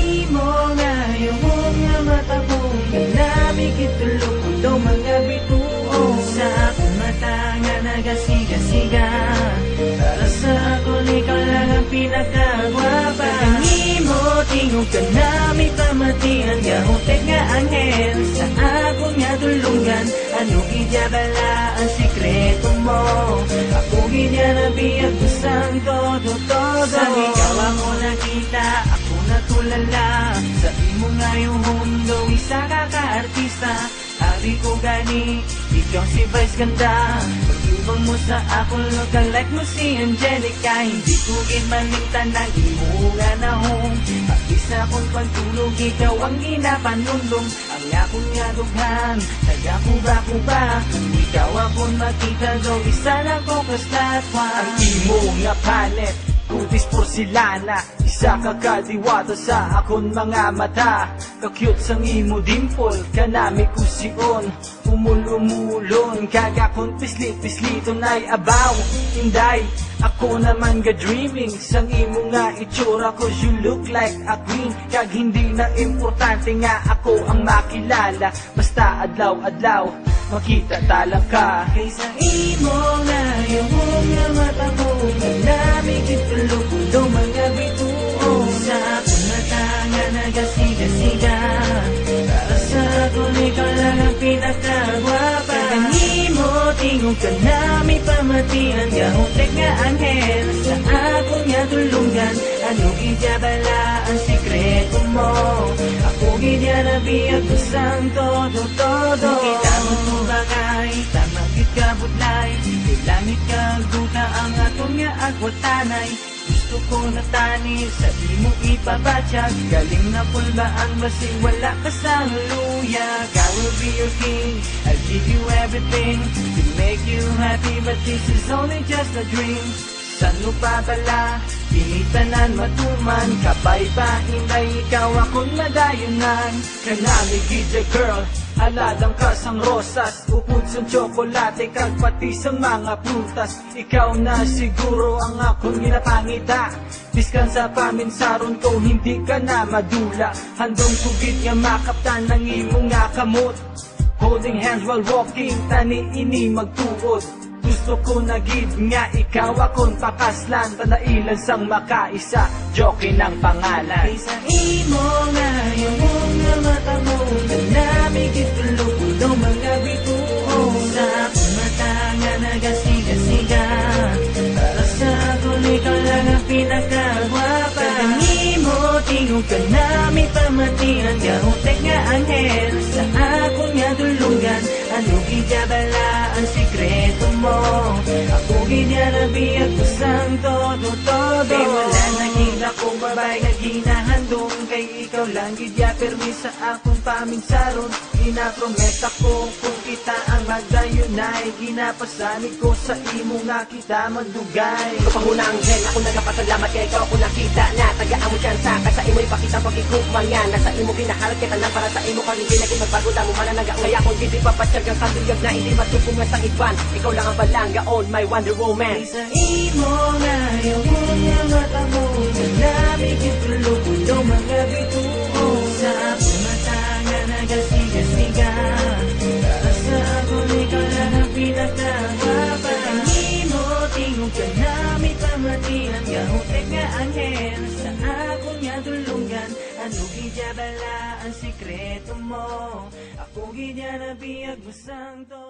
imo ngayon nga mata ko Kanami kitulog ko daw mga bituo Sa akong mata nga nagasiga-siga Para sa ako ikaw lang ang pinakagwapa Imo tingog kanami pamatian Gahutek nga anghel Sa akong nga tulungan Ano gidyabala ang sikreto mo Ako gidyarabiyag kusang todo-todo Sa ikaw ako nakita Ako natulala Sa imo ngayong mundo Isa ka ka-artista Hari ko gani Ikaw si Vice ganda Pag-ibang mo sa ako Look-alike mo si Angelica Hindi ko imaligtan ng imo nga nahong Pag-isa kong pagtulog Ikaw ang ginapanundong Ang akong nga dughan Taga-kuba-kuba Ikaw akong makita Daw isa lang ko kastatwa Ang imo nga panet Kutis porcelana Isa ka kadiwata sa akon mga mata Kakyut sang imo dimple Kanami kusion Umulumulon Kagakon pislit-pisliton ay abaw Inday Ako naman ga-dreaming Sang imo nga itsura Cause you look like a queen Kag hindi na importante nga ako ang makilala Basta adlaw-adlaw Makita talang ka Kaysa imo nga yung nga mata ko Kanami kitulog ko daw mga bituo Sa akong mata nga nagasiga-siga Para sa ako ikaw lang ang pinakagwapa Kanimo tingog kanami pamatian Gahutek nga anghel Sa akong nga tulungan Ano gidyabala ang sikreto mo Ako gidyarabiyag kusang todo-todo Kita mo mo bagay Tamang ikabudlay Langit kaguta ang atong nga agwatanay Gusto ko na tani sa imo ipabatsyag Galing na pulbaan basi wala ka sa luya God will be your king, I'll give you everything To make you happy but this is only just a dream San mo pa bala, pinitanan matuman Kabay pa hinay ikaw akong madayunan Kanami gidya girl Aladang ka sang rosas Upod sang tsokolate Kag pati sang mga prutas Ikaw na siguro ang akong ginapangita Biskan sa paminsaron ko Hindi ka na madula Handong tugid nga makaptan Ng imong nga kamot Holding hands while walking Tani ini magtuod Gusto ko na gid nga ikaw akong pakaslan Tanailan sang makaisa Joke ng pangalan Kaysa imo nga yung nga mata mo Kanami kitulog ko daw mga bituo Sa akong mata nga nagasiga-siga Para sa ako ikaw lang ang pinakagwapa Kanimo tingog kanami pamatian Gahutek nga anghel Sa akong nga tulungan Ano gidyabala ang sikreto mo Ako gidyarabiyag kusang todo-todo Di wala nakita kong babay nga ginahandong Kay ikaw lang gidya permi sa akong paminsaron Ginapromesa ko kung kita ang magdayunay Ginapasanig ko sa imo nga kita magdugay Kapangunang anghel, ako nagapasalamat kay ikaw ako nakita na Tagaan mo tsansa, sa imo ipakita pagkikupmangan Nasa imo ginahal, kita lang para sa imo Kung hindi naging magbago lang mo mananaga Kaya kung hindi papatsyag ang kanduyag na hindi masupong nga sa iban Ikaw lang ang balanga on my Wonder Woman Kaysa imo nga yung nga mata mo Kanami kitulog ko daw mga bituo Sa akong mata nga nagasiga-siga Para sa ako ikaw lang ang pinakagwapa Kanimo tingog kanami pamatian Gahutek nga anghel Sa akong nga tulungan Ano gidyabala ang sikreto mo Ako gidyarabiyag mo sang to